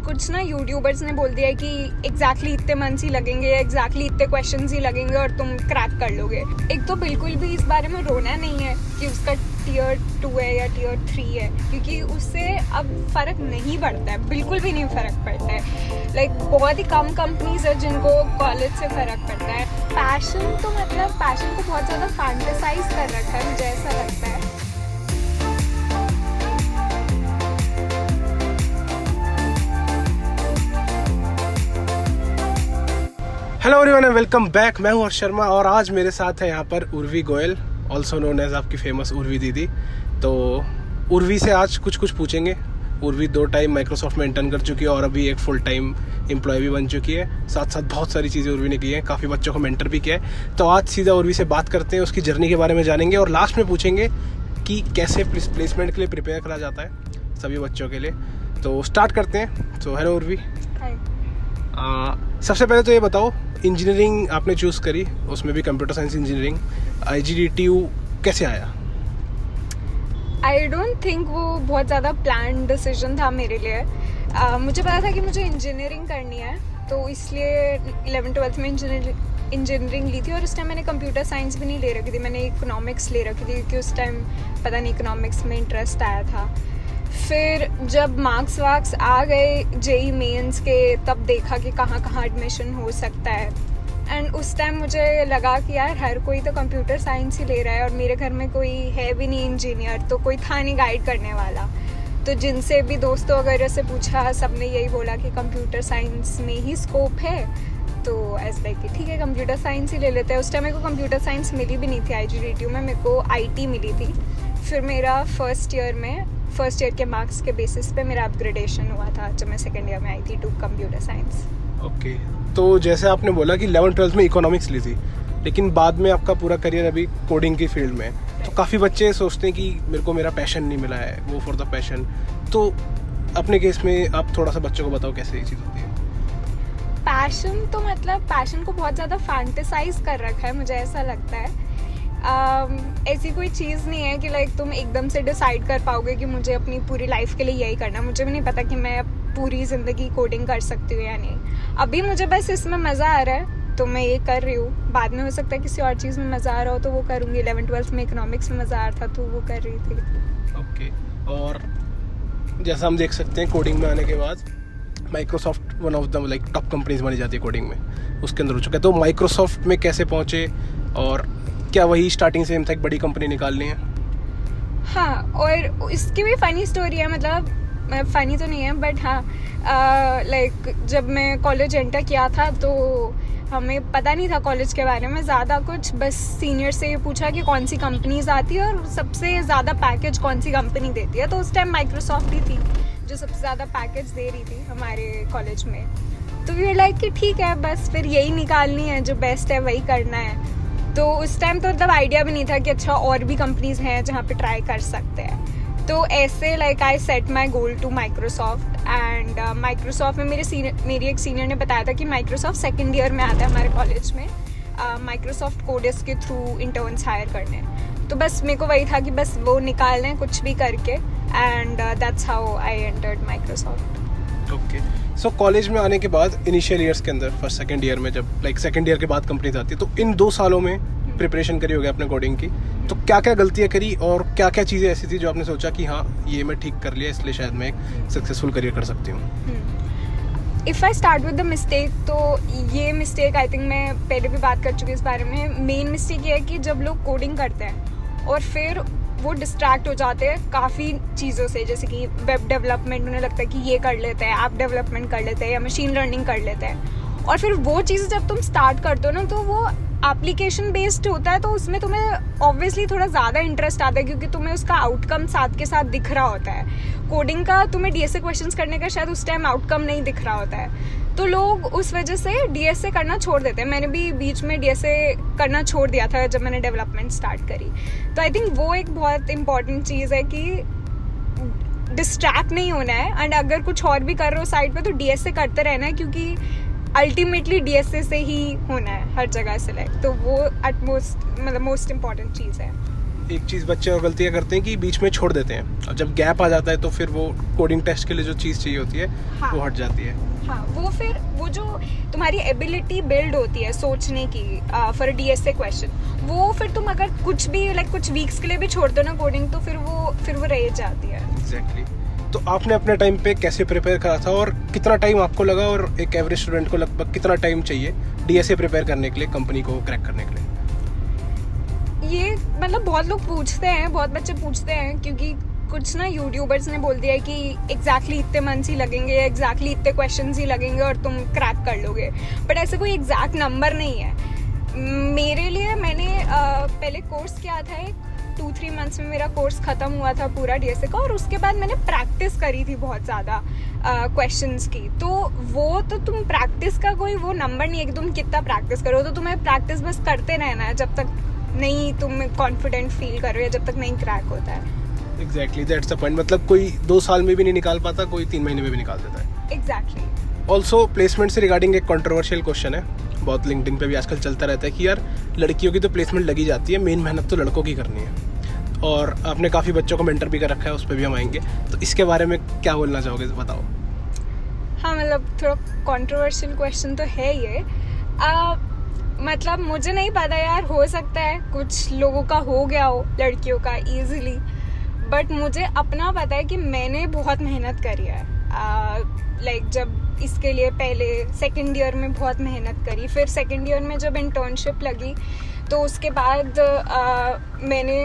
कुछ ना यूट्यूबर्स ने बोल दिया है कि एग्जैक्टली इतने मंथ्स ही लगेंगे, एग्जैक्टली इतने क्वेश्चंस ही लगेंगे और तुम क्रैक कर लोगे। एक तो बिल्कुल भी इस बारे में रोना नहीं है कि उसका टियर 2 है या टियर 3 है, क्योंकि उससे अब फ़र्क नहीं पड़ता है, बिल्कुल भी नहीं फ़र्क पड़ता है। लाइक बहुत ही कम कंपनीज है जिनको कॉलेज से फ़र्क पड़ता है। पैशन तो मतलब पैशन को बहुत ज़्यादा फैंटेसाइज कर रखा है, मुझे ऐसा लगता है। Hello everyone and welcome back. मैं हूं हर्ष शर्मा और आज मेरे साथ है यहाँ पर Urvi Goyal, also known as आपकी फेमस उर्वी दीदी। तो उर्वी से आज कुछ पूछेंगे। उर्वी 2 टाइम माइक्रोसॉफ्ट में इंटर्न कर चुकी है और अभी एक फुल टाइम एम्प्लॉय भी बन चुकी है। साथ साथ बहुत सारी चीज़ें उर्वी ने की हैं, काफ़ी बच्चों को मेंटर भी किया है। तो आज सीधा उर्वी से बात करते हैं, उसकी जर्नी के बारे में जानेंगे और लास्ट में पूछेंगे कि कैसे प्लेसमेंट के लिए प्रिपेयर करा जाता है सभी बच्चों के लिए। तो स्टार्ट करते हैं। तो हेलो उर्वी, सबसे पहले तो ये बताओ, इंजीनियरिंग आपने चूज़ करी, उसमें भी कंप्यूटर साइंस इंजीनियरिंग, IGDTU कैसे आया? आई डोंट थिंक वो बहुत ज़्यादा प्लान डिसीजन था मेरे लिए। मुझे पता था कि मुझे इंजीनियरिंग करनी है, तो इसलिए 11th-12th में इंजीनियरिंग ली थी। और उस टाइम मैंने कंप्यूटर साइंस भी नहीं ले रखी थी, मैंने इकोनॉमिक्स ले रखी थी, क्योंकि उस टाइम पता नहीं इकोनॉमिक्स में इंटरेस्ट आया था। फिर जब मार्क्स वार्क्स आ गए JEE मेंस के, तब देखा कि कहाँ एडमिशन हो सकता है। एंड उस टाइम मुझे लगा कि यार हर कोई तो कंप्यूटर साइंस ही ले रहा है और मेरे घर में कोई है भी नहीं इंजीनियर, तो कोई था नहीं गाइड करने वाला। तो जिनसे भी दोस्तों वगैरह से पूछा, सब ने यही बोला कि कंप्यूटर साइंस में ही स्कोप है। तो ऐसा लाइक कि ठीक है कंप्यूटर साइंस ही ले लेते हैं। उस टाइम मेरे को कंप्यूटर साइंस मिली भी नहीं थी IGDTU में, मेरे को IT मिली थी। फिर मेरा फर्स्ट ईयर के मार्क्स के बेसिस पे मेरा अपग्रेडेशन हुआ था जब मैं सेकेंड ईयर में आई थी टू कंप्यूटर साइंस। ओके, तो जैसे आपने बोला कि 11th-12th में इकोनॉमिक्स ली थी, लेकिन बाद में आपका पूरा करियर अभी कोडिंग की फील्ड में है। तो काफ़ी बच्चे सोचते हैं कि मेरे को मेरा पैशन नहीं मिला है, वो फॉर द पैशन। तो अपने केस में आप थोड़ा सा बच्चों को बताओ कैसे ये चीज़ होती है। पैशन तो मतलब पैशन को बहुत ज़्यादा फैंटेसाइज कर रखा है, मुझे ऐसा लगता है। ऐसी कोई चीज़ नहीं है कि लाइक तुम एकदम से डिसाइड कर पाओगे कि मुझे अपनी पूरी लाइफ के लिए यही करना। मुझे भी नहीं पता कि मैं पूरी ज़िंदगी कोडिंग कर सकती हूँ या नहीं। अभी मुझे बस इसमें मज़ा आ रहा है तो मैं ये कर रही हूँ। बाद में हो सकता है किसी और चीज़ में मज़ा आ रहा हो तो वो करूँगी। 11th-12th में इकोनॉमिक्स में मज़ा आ रहा था तो वो कर रही थी। ओके, और जैसा हम देख सकते हैं कोडिंग में आने के बाद Microsoft one of the like top companies मानी जाती है कोडिंग में, उसके अंदर हो चुका है। तो माइक्रोसॉफ्ट में कैसे पहुँचे और क्या वही स्टार्टिंग से एक बड़ी कंपनी निकालनी है? हाँ, और इसकी भी फ़नी स्टोरी है। मतलब फ़नी तो नहीं है बट हाँ, लाइक जब मैं कॉलेज एंटर किया था तो हमें पता नहीं था कॉलेज के बारे में ज़्यादा कुछ। बस सीनियर से ये पूछा कि कौन सी कंपनीज आती है और सबसे ज़्यादा पैकेज कौन सी कंपनी देती है। तो उस टाइम माइक्रोसॉफ्ट ही थी जो सबसे ज़्यादा पैकेज दे रही थी हमारे कॉलेज में। तो वी लाइक कि ठीक है, बस फिर यही निकालनी है, जो बेस्ट है वही करना है। तो उस टाइम तो मतलब आइडिया भी नहीं था कि अच्छा और भी कंपनीज हैं जहाँ पे ट्राई कर सकते हैं। तो ऐसे like I set my goal to Microsoft. And Microsoft में मेरी एक सीनियर ने बताया था कि माइक्रोसॉफ्ट सेकेंड ईयर में आता है हमारे कॉलेज में, माइक्रोसॉफ्ट कोडेस के थ्रू इंटर्न्स हायर करने। तो बस मेरे को वही था कि बस वो निकालना है कुछ भी करके। And that's how I entered Microsoft. Okay, so college में आने के बाद इनिशियल ईयर्स के अंदर फर्स्ट सेकंड ईयर में जब लाइक सेकंड ईयर के बाद कंपनीज आती है, तो इन 2 सालों में प्रिपरेशन करी होगी आपने कोडिंग की। तो क्या क्या गलतियाँ करी और क्या क्या चीज़ें ऐसी थी जो आपने सोचा कि हाँ ये मैं ठीक कर लिया, इसलिए शायद मैं एक सक्सेसफुल करियर कर सकती हूँ? If I start with the mistake, तो ये मिस्टेक आई थिंक मैं पहले भी बात कर चुकी हूँ इस बारे में। मेन मिस्टेक ये है कि जब लोग कोडिंग करते हैं और फिर वो डिस्ट्रैक्ट हो जाते हैं काफ़ी चीज़ों से, जैसे कि वेब डेवलपमेंट, उन्हें लगता है कि ये कर लेते हैं, ऐप डेवलपमेंट कर लेते हैं या मशीन लर्निंग कर लेते हैं। और फिर वो चीज़ जब तुम स्टार्ट करते हो ना, तो वो एप्लीकेशन बेस्ड होता है, तो उसमें तुम्हें ऑब्वियसली थोड़ा ज़्यादा इंटरेस्ट आता है क्योंकि तुम्हें उसका आउटकम साथ के साथ दिख रहा होता है। कोडिंग का तुम्हें DSA क्वेश्चंस करने का शायद उस टाइम आउटकम नहीं दिख रहा होता है, तो लोग उस वजह से DSA करना छोड़ देते हैं। मैंने भी बीच में DSA करना छोड़ दिया था जब मैंने डेवलपमेंट स्टार्ट करी। तो आई थिंक वो एक बहुत इंपॉर्टेंट चीज़ है कि डिस्ट्रैक्ट नहीं होना है। एंड अगर कुछ और भी कर रहे हो साइड पे तो DSA करते रहना है, क्योंकि अल्टीमेटली DSA से ही होना है हर जगह सेलेक्ट। तो वो मोस्ट इम्पॉर्टेंट चीज़ है। एक चीज़ बच्चे और गलतियाँ करते हैं कि बीच में छोड़ देते हैं, और जब गैप आ जाता है तो फिर वो कोडिंग टेस्ट के लिए जो चीज़ चाहिए होती है हाँ. वो हट जाती है। हाँ, वो जो तुम्हारी एबिलिटी बिल्ड होती है सोचने की फॉर डीएसए क्वेश्चन, वो फिर तुम अगर कुछ भी कुछ वीक्स के लिए भी छोड़ दो ना कोडिंग, तो फिर वो रह जाती है। एग्जैक्टली। तो आपने अपने टाइम पे कैसे प्रिपेयर करा था और कितना टाइम आपको लगा, और एक एवरेज स्टूडेंट को लगभग कितना टाइम चाहिए डीएसए प्रिपेयर करने के लिए, कंपनी को क्रैक करने के लिए? ये मतलब बहुत लोग पूछते हैं, बहुत बच्चे पूछते हैं, क्योंकि कुछ ना यूट्यूबर्स ने बोल दिया है कि एग्जैक्टली इतने मंथ्स ही लगेंगे, एग्जैक्टली इतने क्वेश्चंस ही लगेंगे और तुम क्रैक कर लोगे, बट ऐसे कोई एग्जैक्ट नंबर नहीं है। मेरे लिए मैंने पहले कोर्स किया था, 2-3 मंथ्स में मेरा कोर्स ख़त्म हुआ था पूरा डीएसए का, और उसके बाद मैंने प्रैक्टिस करी थी बहुत ज़्यादा क्वेश्चंस की। तो वो तो तुम प्रैक्टिस का कोई वो नंबर नहीं है कि तुम कितना प्रैक्टिस करो, तो तुम्हें प्रैक्टिस बस करते रहना है जब तक नहीं तुम कॉन्फिडेंट फील कर रहे हो, जब तक नहीं क्रैक होता है। Exactly, that's the point. मतलब कोई 2 साल में भी नहीं निकाल पाता, कोई 3 महीने में भी निकाल देता है। एग्जैक्टली। ऑल्सो प्लेसमेंट से रिगार्डिंग एक कंट्रोवर्शियल क्वेश्चन है, बहुत लिंक्डइन पे भी आजकल चलता रहता है कि यार लड़कियों की तो प्लेसमेंट लगी जाती है, मेन मेहनत तो लड़कों की करनी है, और आपने काफ़ी बच्चों को मेंटर भी कर रखा है, उस पर भी हम आएंगे। तो इसके बारे में क्या बोलना चाहोगे, बताओ। हाँ, मतलब थोड़ा कंट्रोवर्शियल क्वेश्चन तो है ये। मतलब मुझे नहीं पता यार, हो सकता है कुछ लोगों का हो गया हो लड़कियों का इजीली, बट मुझे अपना पता है कि मैंने बहुत मेहनत करी है। जब इसके लिए पहले सेकंड ईयर में बहुत मेहनत करी, फिर सेकंड ईयर में जब इंटर्नशिप लगी तो उसके बाद मैंने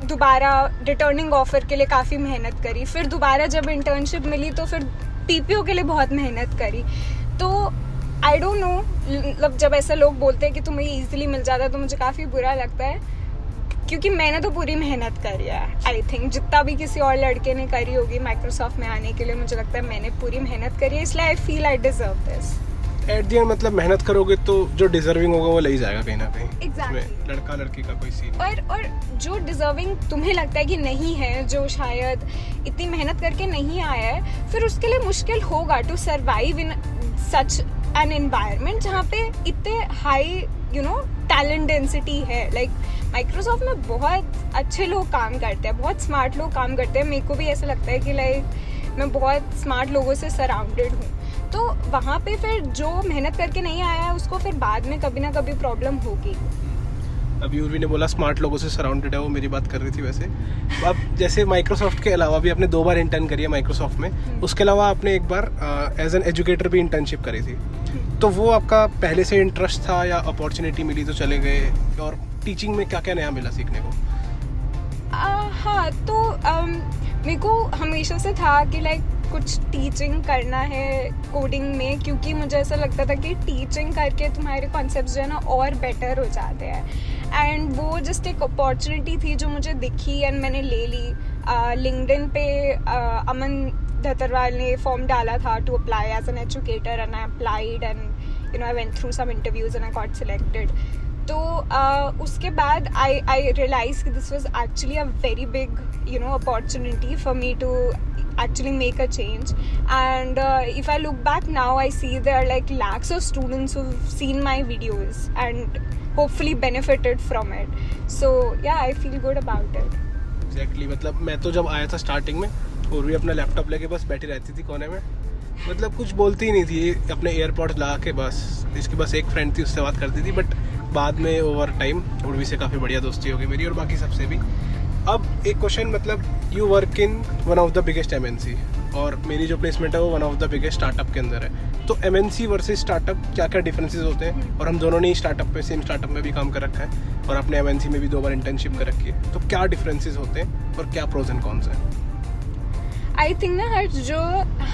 दोबारा रिटर्निंग ऑफर के लिए काफ़ी मेहनत करी, फिर दोबारा जब इंटर्नशिप मिली तो फिर पीपीओ के लिए बहुत मेहनत करी। तो आई डोंट नो, मतलब जब ऐसा लोग बोलते हैं कि तुम्हें ईजिली मिल जाता है तो मुझे काफ़ी बुरा लगता है, क्योंकि मैंने तो पूरी मेहनत करी है। आई थिंक जितना भी किसी और लड़के ने करी होगी माइक्रोसॉफ्ट में आने के लिए, मुझे लगता है मैंने पूरी मेहनत करी है, इसलिए I feel I deserve this. At the end मतलब मेहनत करोगे तो जो डिजर्विंग होगा वो ले ही जाएगा कहीं ना कहीं। Exactly. लड़का लड़की का कोई सीन। और जो डिजर्विंग तुम्हें लगता है कि नहीं है, जो शायद इतनी मेहनत करके नहीं आया है, फिर उसके लिए मुश्किल होगा to survive in such an environment जहाँ पे इतने हाई टैलेंट डेंसिटी है। माइक्रोसॉफ्ट में बहुत अच्छे लोग काम करते हैं, बहुत स्मार्ट लोग काम करते हैं। मेरे को भी ऐसा लगता है कि मैं बहुत स्मार्ट लोगों से सराउंडेड हूँ, तो वहाँ पे फिर जो मेहनत करके नहीं आया है उसको फिर बाद में कभी ना कभी प्रॉब्लम होगी। अभी उर्वी ने बोला स्मार्ट लोगों से सराउंडेड है, वो मेरी बात कर रही थी वैसे। अब जैसे माइक्रोसॉफ्ट के अलावा भी आपने 2 बार इंटर्न करी है माइक्रोसॉफ्ट में, उसके अलावा आपने एक बार एज एन एजुकेटर भी इंटर्नशिप करी थी, तो वो आपका पहले से इंटरेस्ट था या अपॉर्चुनिटी मिली तो चले गए, और टीचिंग में क्या क्या नया मिला सीखने को? हाँ, तो मेरे को हमेशा से था कि कुछ टीचिंग करना है कोडिंग में, क्योंकि मुझे ऐसा लगता था कि टीचिंग करके तुम्हारे कॉन्सेप्ट्स जो है ना और बेटर हो जाते हैं। एंड वो जस्ट एक अपॉर्चुनिटी थी जो मुझे दिखी एंड मैंने ले ली। लिंक्डइन पे अमन धतरवाल ने फॉर्म डाला था to apply as an educator, and I applied and I went through some interviews and I got selected. तो उसके बाद आई रियलाइज कि this was actually a very big opportunity for me to actually make a change. And if I look back now, I see there are lakhs of students who've seen my videos and hopefully benefited from it. So yeah, I feel good about it. Exactly. मतलब मैं तो जब आया था starting में, और भी अपना लैपटॉप लेके बस बैठी रहती थी कोने में, मतलब कुछ बोलती ही नहीं थी, अपने एयरपॉड्स ला के बस। इसकी बस एक फ्रेंड थी, उससे बात करती थी, बट बाद में ओवर टाइम उर्वी से काफ़ी बढ़िया दोस्ती हो गई मेरी, और बाकी सबसे भी। अब एक क्वेश्चन, मतलब you work in one of the biggest MNC, और मेरी जो प्लेसमेंट है वो one of the biggest startup के अंदर है। तो एमएनसी वर्सेस स्टार्टअप क्या क्या डिफरेंसेस होते हैं? और हम दोनों ने स्टार्टअप पे, सेम स्टार्टअप में भी काम कर रखा है, और अपने एमएनसी में भी 2 बार इंटर्नशिप कर रखी है। तो क्या डिफरेंसेस होते हैं और क्या प्रोज एंड कॉन्स हैं? आई थिंक ना हर जो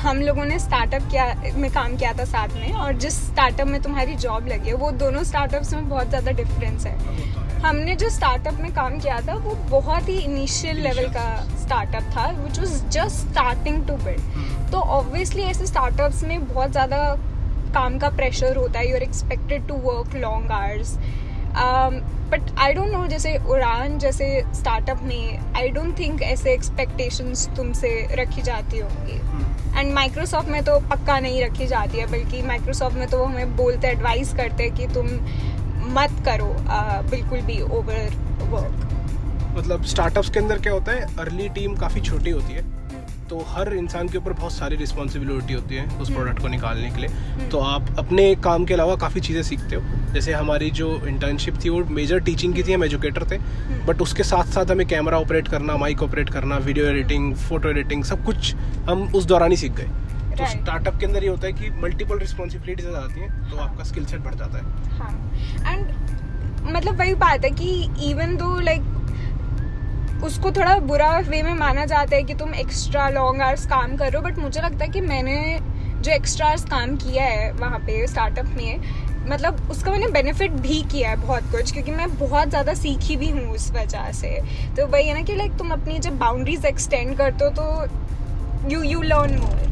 हम लोगों ने स्टार्टअप में काम किया था साथ में, और जिस स्टार्टअप में तुम्हारी जॉब लगी है, वो दोनों स्टार्टअप्स में बहुत ज़्यादा डिफरेंस है। हमने जो स्टार्टअप में काम किया था वो बहुत ही इनिशियल लेवल का स्टार्टअप था, which was just starting to build. तो ऑब्वियसली ऐसे स्टार्टअप्स में बहुत ज़्यादा काम का प्रेशर होता है, you are expected to work long hours. But I don't know, जैसे उड़ान जैसे स्टार्टअप में आई डोंट थिंक ऐसे एक्सपेक्टेशंस तुमसे रखी जाती होंगी। एंड माइक्रोसॉफ्ट में तो पक्का नहीं रखी जाती है, बल्कि माइक्रोसॉफ्ट में तो वो हमें बोलते, एडवाइस करते हैं कि तुम मत करो बिल्कुल भी ओवर वर्क। मतलब स्टार्टअप्स के अंदर क्या होता है, अर्ली टीम काफ़ी छोटी होती है, तो हर इंसान के ऊपर बहुत सारी रिस्पॉन्सिबिलिटी होती है उस प्रोडक्ट को निकालने के लिए। तो आप अपने काम के अलावा काफ़ी चीज़ें सीखते हो। जैसे हमारी जो इंटर्नशिप थी वो मेजर टीचिंग की थी, हम एजुकेटर थे, बट उसके साथ साथ हमें कैमरा ऑपरेट करना, माइक ऑपरेट करना, वीडियो एडिटिंग, फोटो एडिटिंग, सब कुछ हम उस दौरान ही सीख गए। तो स्टार्टअप के अंदर ये होता है कि मल्टीपल रिस्पॉन्सिबिलिटीज आ जाती हैं, तो आपका स्किल सेट बढ़ जाता है। हाँ, एंड मतलब वही बात है कि इवन दो लाइक उसको थोड़ा बुरा वे में माना जाता है कि तुम एक्स्ट्रा लॉन्ग आवर्स काम कर रहे हो, बट मुझे लगता है कि मैंने जो एक्स्ट्रा आवर्स काम किया है वहाँ पे स्टार्टअप में, मतलब उसका मैंने बेनिफिट भी किया है बहुत कुछ, क्योंकि मैं बहुत ज़्यादा सीखी भी हूँ उस वजह से। तो वही है ना कि लाइक तुम अपनी जब बाउंड्रीज एक्सटेंड करते हो तो यू लर्न मोर।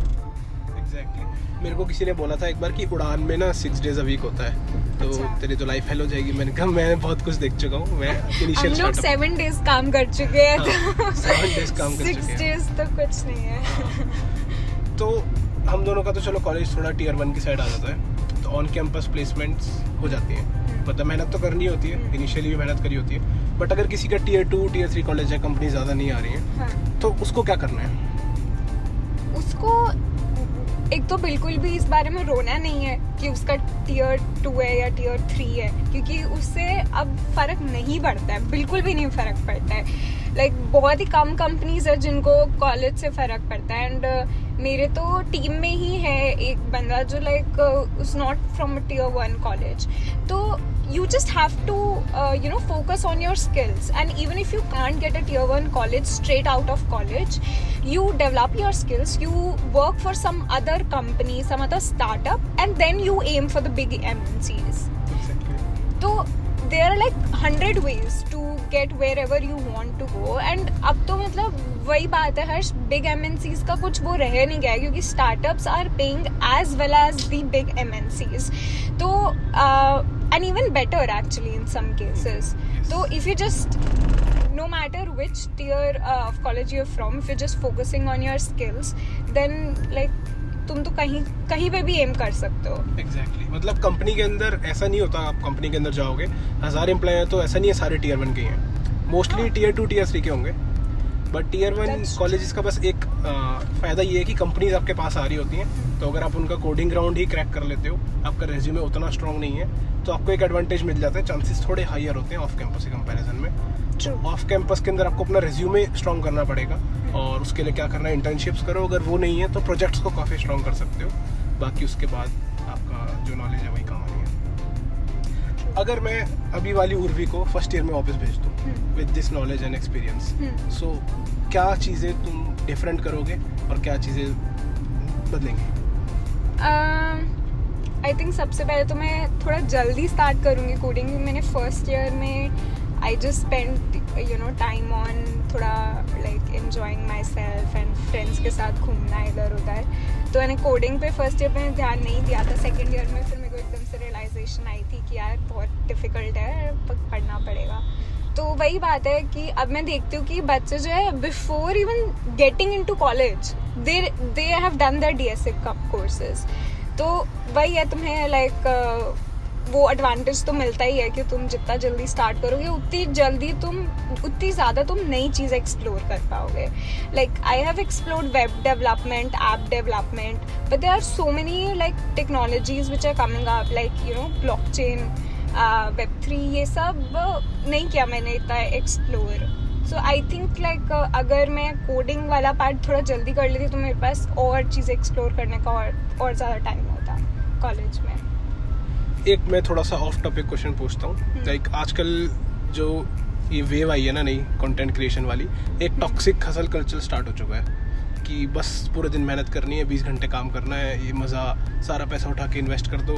मेरे को किसी ने बोला था एक बार कि उड़ान में ना 6 days a week होता है, तो तेरी तो लाइफ फेल हो जाएगी। मैंने कहा मैं बहुत कुछ देख चुका हूँ, मैं इनिशियल हम लोग 7 days काम कर चुके हैं, तो 7 days काम कर चुके हैं, 6 days तो कुछ नहीं है। तो हम दोनों का तो चलो कॉलेज थोड़ा Tier 1 की साइड आ जाता है, तो ऑन कैंपस प्लेसमेंट्स हो जाती हैं। मतलब मेहनत तो करनी होती है, इनिशियली भी मेहनत करी होती है, बट अगर किसी का Tier 2 Tier 3 कॉलेज है, कंपनी ज़्यादा नहीं आ रही है, तो उसको क्या करना है? उसको एक तो बिल्कुल भी इस बारे में रोना नहीं है कि उसका Tier 2 है या Tier 3 है, क्योंकि उससे अब फ़र्क नहीं पड़ता है, बिल्कुल भी नहीं फ़र्क पड़ता है। लाइक बहुत ही कम कंपनीज है जिनको कॉलेज से फ़र्क पड़ता है। एंड मेरे तो टीम में ही है एक बंदा जो like is not from Tier 1 college. तो you just have to focus on your skills, and even if you can't get a Tier 1 college straight out of college, you develop your skills, you work for some other company, some other startup, and then you aim for the big MNCs. So there are like 100 ways to get wherever you want to go, and अब तो मतलब वही बात है, हर big MNCs का कुछ वो रह नहीं गया, क्योंकि startups are paying as well as the big MNCs, तो and even better actually in some cases. So if you just, no matter which tier of college you're from, if you're just focusing on your skills, then like तुम तो कहीं पे भी M कर सकते हो। Exactly. मतलब कंपनी के अंदर ऐसा नहीं होता, आप कंपनी के अंदर जाओगे 1000 एम्प्लॉय हैं, तो ऐसा नहीं है सारे Tier 1 के हैं, मोस्टली Tier 2 Tier 3 के होंगे। बट Tier 1 कॉलेजेस का बस एक फ़ायदा ये है कि कंपनीज आपके पास आ रही होती हैं, तो अगर आप उनका कोडिंग ग्राउंड ही क्रैक कर लेते हो, आपका रेज्यूमे उतना स्ट्रॉन्ग नहीं है, तो आपको एक एडवांटेज मिल जाता है, चांसेस थोड़े हायर होते हैं ऑफ कैंपस के कंपैरिजन में। ऑफ कैंपस के अंदर आपको अपना रेज्यूमे स्ट्रॉन्ग करना पड़ेगा, और उसके लिए क्या करना है, इंटर्नशिप्स करो, अगर वो नहीं है तो प्रोजेक्ट्स को काफ़ी स्ट्रॉन्ग कर सकते हो, बाकी उसके बाद आपका जो नॉलेज है वही काम आनी है। अगर मैं अभी वाली उर्वी को फर्स्ट ईयर में वापस भेज दूँ with this knowledge and experience, so क्या चीज़ें तुम डिफरेंट करोगे और क्या चीज़ें बदलेंगे? आई थिंक सबसे पहले तो मैं थोड़ा जल्दी स्टार्ट करूँगी कोडिंग। मैंने फर्स्ट ईयर में I just spend time on थोड़ा like enjoying myself and friends के साथ घूमना इधर उधर, तो मैंने कोडिंग पे फर्स्ट ईयर में ध्यान नहीं दिया था। सेकेंड ईयर में फिर मेरे को एकदम से रियलाइजेशन आई थी कि यार बहुत डिफ़िकल्ट है, पढ़ना पड़ेगा। तो वही बात है कि अब मैं देखती हूँ कि बच्चे जो है before even getting into college they have done their DSA courses, तो वही है, तुम्हें लाइक वो एडवांटेज तो मिलता ही है कि तुम जितना जल्दी स्टार्ट करोगे उतनी ज़्यादा तुम नई चीज़ एक्सप्लोर कर पाओगे। Like I have explored web development, app development, but there are so many like technologies which are coming up, like blockchain, Web3, ये सब नहीं किया मैंने इतना एक्सप्लोर। सो आई थिंक लाइक अगर मैं कोडिंग वाला पार्ट थोड़ा जल्दी कर लेती तो मेरे पास और चीज़ें एक्सप्लोर करने का और ज़्यादा टाइम होता कॉलेज में। एक मैं थोड़ा सा ऑफ टॉपिक क्वेश्चन पूछता हूँ, लाइक आजकल जो ये वेव आई है ना नई कंटेंट क्रिएशन वाली, एक टॉक्सिक हसल कल्चर स्टार्ट हो चुका है कि बस पूरे दिन मेहनत करनी है, 20 घंटे काम करना है, ये मज़ा, सारा पैसा उठा के इन्वेस्ट कर दो,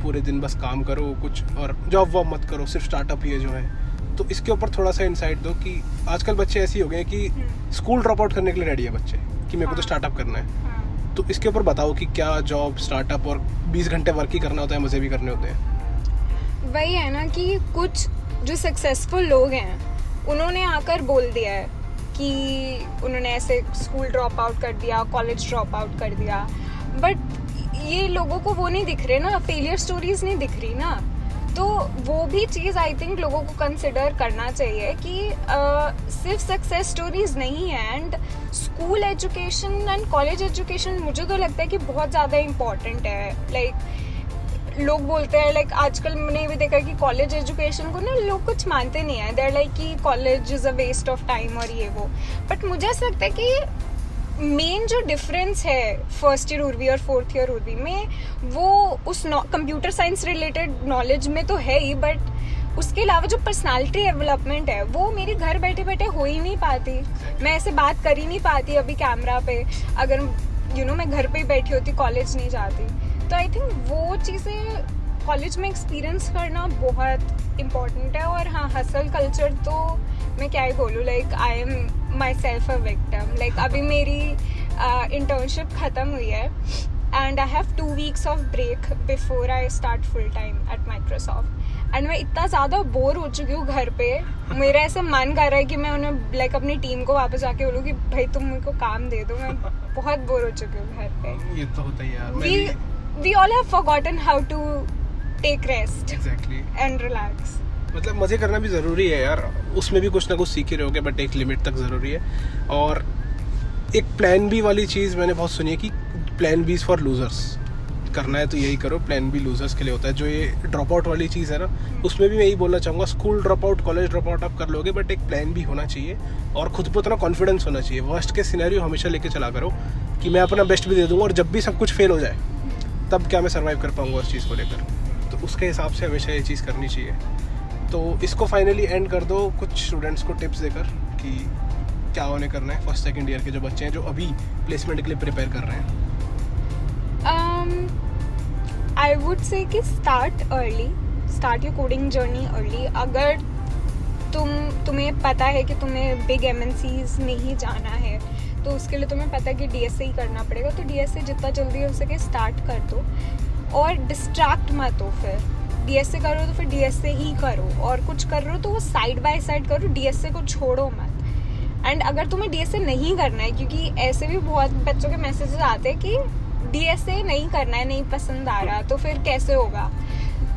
पूरे दिन बस काम करो कुछ, और जॉब वॉब मत करो, सिर्फ स्टार्टअप ही है जो है। तो इसके ऊपर थोड़ा सा इंसाइट दो कि आजकल बच्चे ऐसे हो गए हैं कि स्कूल ड्रॉप आउट करने के लिए रेडी है बच्चे कि मेरे को तो स्टार्टअप करना है। तो इसके ऊपर बताओ कि क्या जॉब, स्टार्टअप और 20 घंटे वर्क ही करना होता है, मज़े भी करने होते हैं? वही है ना कि कुछ जो सक्सेसफुल लोग हैं उन्होंने आकर बोल दिया है कि उन्होंने ऐसे स्कूल ड्रॉप आउट कर दिया, कॉलेज ड्रॉप आउट कर दिया, बट ये लोगों को वो नहीं दिख रहे ना, फेलियर स्टोरीज नहीं दिख रही ना। तो वो भी चीज़ आई थिंक लोगों को कंसिडर करना चाहिए कि सिर्फ सक्सेस स्टोरीज नहीं है, and school education and college education मुझे तो लगता है कि बहुत ज़्यादा इम्पॉर्टेंट है. लाइक लोग बोलते हैं, लाइक आजकल मैंने ये भी देखा कि कॉलेज एजुकेशन को ना लोग कुछ मानते नहीं है. देयर लाइक कि college is a waste of time और ये वो. बट मुझे ऐसा लगता है कि मेन जो डिफरेंस है फर्स्ट ईयर उर्वी और फोर्थ ईयर उर्वी में, वो उस कंप्यूटर साइंस रिलेटेड नॉलेज में तो है ही, बट उसके अलावा जो पर्सनालिटी डेवलपमेंट है वो मेरी घर बैठे बैठे हो ही नहीं पाती. मैं ऐसे बात कर ही नहीं पाती अभी कैमरा पे, अगर मैं घर पे ही बैठी होती, कॉलेज नहीं जाती. तो आई थिंक वो चीज़ें कॉलेज में एक्सपीरियंस करना बहुत इम्पॉर्टेंट है. और हाँ, हसल कल्चर तो मैं क्या ही बोलूँ, like I am myself a victim. Like अभी मेरी इंटर्नशिप ख़त्म हुई है and I have 2 weeks of break before I start full time at Microsoft. And मैं इतना ज़्यादा बोर हो चुकी हूँ घर पे, मेरा ऐसे मन कर रहा है कि मैं उन्हें लाइक अपनी टीम को वापस आके बोलूँ कि भाई तुम मेरे को काम दे दो, मैं बहुत बोर हो चुकी हूँ घर पे. ये तो होता ही है यार. We all have forgotten how to take rest. Exactly. And relax. मतलब मज़े करना भी ज़रूरी है यार, उसमें भी कुछ ना कुछ सीख ही रहोगे, बट एक लिमिट तक ज़रूरी है. और एक प्लान बी वाली चीज़ मैंने बहुत सुनी है कि प्लान बी फॉर लूजर्स. करना है तो यही करो, प्लान बी लूजर्स के लिए होता है. जो ये ड्रॉप आउट वाली चीज़ है ना, उसमें भी मैं यही बोलना चाहूँगा, school drop out, college drop out आप कर लोगे, बट एक प्लान भी होना चाहिए और खुद पर उतना कॉन्फिडेंस होना चाहिए. वर्स्ट के सिनेरियो हमेशा लेके चला करो कि मैं अपना बेस्ट भी दे दूँगा, और जब भी सब कुछ फेल हो जाए तब क्या मैं सर्वाइव कर पाऊँगा उस चीज़ को लेकर. तो उसके हिसाब से हमेशा ये चीज़ करनी चाहिए. तो इसको फाइनली एंड कर दो कुछ स्टूडेंट्स को टिप्स देकर कि क्या उन्हें करना है फर्स्ट सेकंड ईयर के जो बच्चे हैं जो अभी प्लेसमेंट के लिए प्रिपेयर कर रहे हैं. आई वुड से कि start your coding journey early. अगर तुम्हें पता है कि तुम्हें बिग MNCs में ही जाना है, तो उसके लिए तुम्हें पता है कि DSA ही करना पड़ेगा. तो DSA जितना जल्दी हो सके स्टार्ट कर दो, और डिस्ट्रैक्ट मत हो. फिर DSA करो तो फिर DSA ही करो, और कुछ कर रहे हो तो वो साइड बाय साइड करो, DSA को छोड़ो मत. एंड अगर तुम्हें DSA नहीं करना है, क्योंकि ऐसे भी बहुत बच्चों के मैसेजेस आते हैं कि DSA नहीं करना है, नहीं पसंद आ रहा, तो फिर कैसे होगा.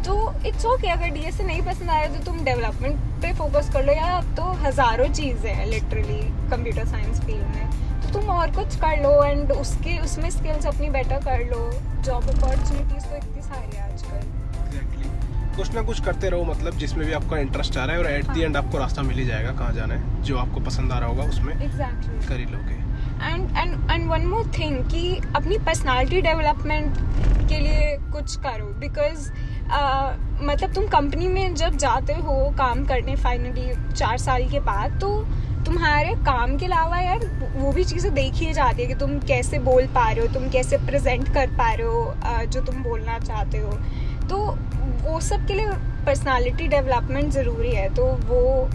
तो इट्स ओके, अगर DSA नहीं पसंद आ रहा तो तुम डेवलपमेंट पे फोकस कर लो. या अब तो हज़ारों चीज़ें हैं लिटरली कंप्यूटर साइंस फील्ड में, तो तुम और कुछ कर लो एंड उसमें स्किल्स अपनी बेटर कर लो. जॉब अपॉर्चुनिटीज़ तो इतनी सारी है आजकल. एग्जैक्टली. कुछ ना कुछ करते रहो, मतलब जिसमें भी आपका इंटरेस्ट आ रहा है, और एट दी एंड आपको रास्ता मिल ही जाएगा कहाँ जाना है. जो आपको पसंद आ रहा होगा उसमें एग्जैक्टली कर ही लोगे. एंड वन मोर थिंग कि अपनी पर्सनालिटी डेवलपमेंट के लिए कुछ करो. बिकॉज मतलब तुम कंपनी में जब जाते हो काम करने फाइनली 4 साल के बाद, तो तुम्हारे काम के अलावा यार वो भी चीज़ें देखी जाती है कि तुम कैसे बोल पा रहे हो, तुम कैसे प्रेजेंट कर पा रहे हो जो तुम बोलना चाहते हो. तो वो सब के लिए पर्सनालिटी डेवलपमेंट ज़रूरी है, तो वो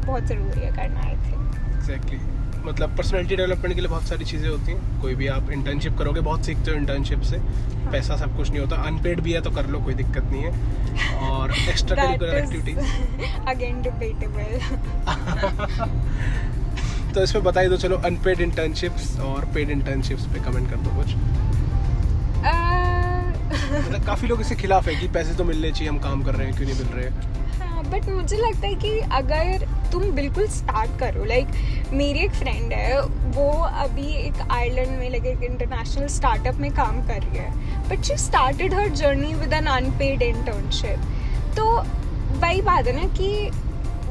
बहुत ज़रूरी है करना आई थिंक. एग्जैक्टली. मतलब पर्सनालिटी डेवलपमेंट के लिए बहुत सारी चीज़ें होती हैं. कोई भी आप इंटर्नशिप करोगे, बहुत सीखते हो इंटर्नशिप से. पैसा सब कुछ नहीं होता, अनपेड भी है तो कर लो, कोई दिक्कत नहीं है. और extra curricular activities again debatable. तो इसमें बता ही दो, चलो अनपेड इंटर्नशिप्स और पेड इंटर्नशिप्स पे कमेंट कर दो कुछ. मतलब काफ़ी लोग इसके खिलाफ है कि पैसे तो मिलने चाहिए, हम काम कर रहे हैं, क्यों नहीं मिल रहे. बट मुझे लगता है कि अगर तुम बिल्कुल स्टार्ट करो, लाइक मेरी एक फ्रेंड है, वो अभी एक आयरलैंड में लगे एक इंटरनेशनल स्टार्टअप में काम कर रही है, but she started her journey with an unpaid internship. तो वही बात है ना कि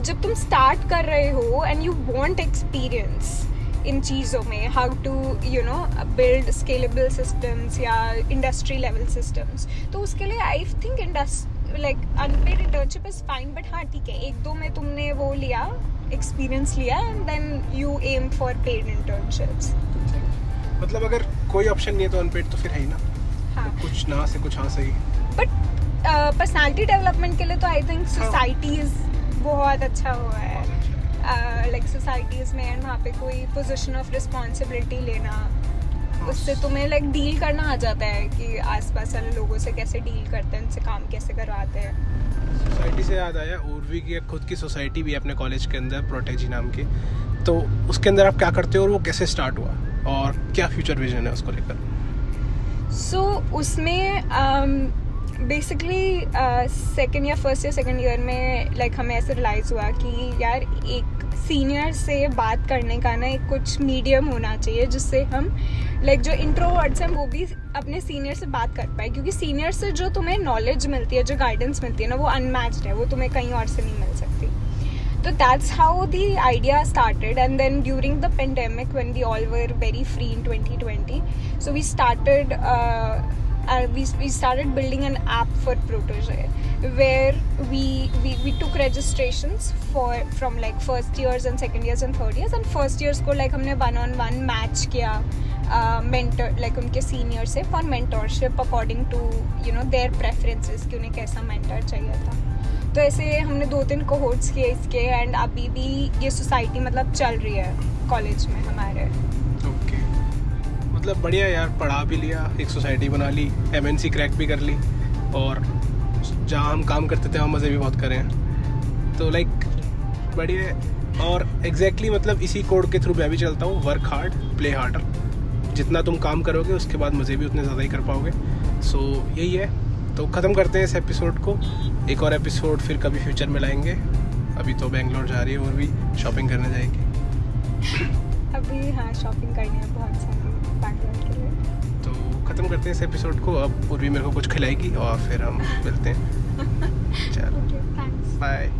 जब तुम स्टार्ट कर रहे हो एंड यू वांट एक्सपीरियंस इन चीज़ों में, how to build scalable systems या इंडस्ट्री लेवल सिस्टम्स, तो उसके लिए I think like unpaid internship is fine. But हाँ ठीक है, 1-2 में तुमने वो लिया, एक्सपीरियंस लिया, and then you aim for paid internships. मतलब अगर कोई ऑप्शन नहीं है तो अनपेड तो फिर है ही ना. हाँ. तो कुछ ना से कुछ हाँ सही. बट पर्सनालिटी डेवलपमेंट के लिए तो आई थिंक सोसाइटीज़ बहुत अच्छा हुआ है. लाइक सोसाइटीज़ में एंड वहाँ पे कोई पोजीशन ऑफ रिस्पॉन्सिबिलिटी लेना, उससे तुम्हें लाइक डील करना आ जाता है कि आसपास वाले लोगों से कैसे डील करते हैं, उनसे काम कैसे करवाते हैं. सोसाइटी से याद आया, उर्वी की खुद की सोसाइटी भी है अपने कॉलेज के अंदर, प्रोटेजी नाम की. तो उसके अंदर आप क्या करते हो और वो कैसे स्टार्ट हुआ और क्या फ्यूचर विजन है उसको लेकर? सो उसमें बेसिकली सेकेंड या फर्स्ट या सेकेंड ईयर में लाइक हमें ऐसे रियलाइज़ हुआ कि यार एक सीनियर से बात करने का ना एक कुछ मीडियम होना चाहिए जिससे हम लाइक जो इंट्रोवर्ट्स हैं वो भी अपने सीनियर से बात कर पाए, क्योंकि सीनियर से जो तुम्हें नॉलेज मिलती है, जो गाइडेंस मिलती है ना, वो अनमैच्ड है, वो तुम्हें कहीं और से नहीं मिल सकती. So that's how the idea started, and then during the pandemic when we all were very free in 2020, so we started we started building an app for Protege where we took registrations from like first years and second years and third years, and first years को like हमने one-on-one match किया mentor like उनके senior से for mentorship according to you know their preferences कि उन्हें कैसा mentor चाहिए था. तो ऐसे हमने 2-3 कोहोर्ट्स किए इसके, एंड अभी भी ये सोसाइटी मतलब चल रही है कॉलेज में हमारे. ओके, मतलब बढ़िया यार, पढ़ा भी लिया, एक सोसाइटी बना ली, MNC क्रैक भी कर ली, और जहाँ हम काम करते थे वहाँ मज़े भी बहुत करें. तो लाइक बढ़िया है. और एग्जैक्टली मतलब इसी कोड के थ्रू मैं भी चलता हूँ, वर्क हार्ड प्ले हार्डर. जितना तुम काम करोगे उसके बाद मज़े भी उतने ज़्यादा ही कर पाओगे. सो यही है. तो ख़त्म करते हैं इस एपिसोड को. एक और एपिसोड फिर कभी फ्यूचर में लाएंगे. अभी तो बेंगलोर जा रही है और भी शॉपिंग करने जाएगी. अभी हाँ, शॉपिंग करनी है बहुत सारी बैंगलोर के लिए. तो ख़त्म करते हैं इस एपिसोड को. अब उर्वी मेरे को कुछ खिलाएगी और फिर हम मिलते हैं. चलो, थैंक्स, बाय.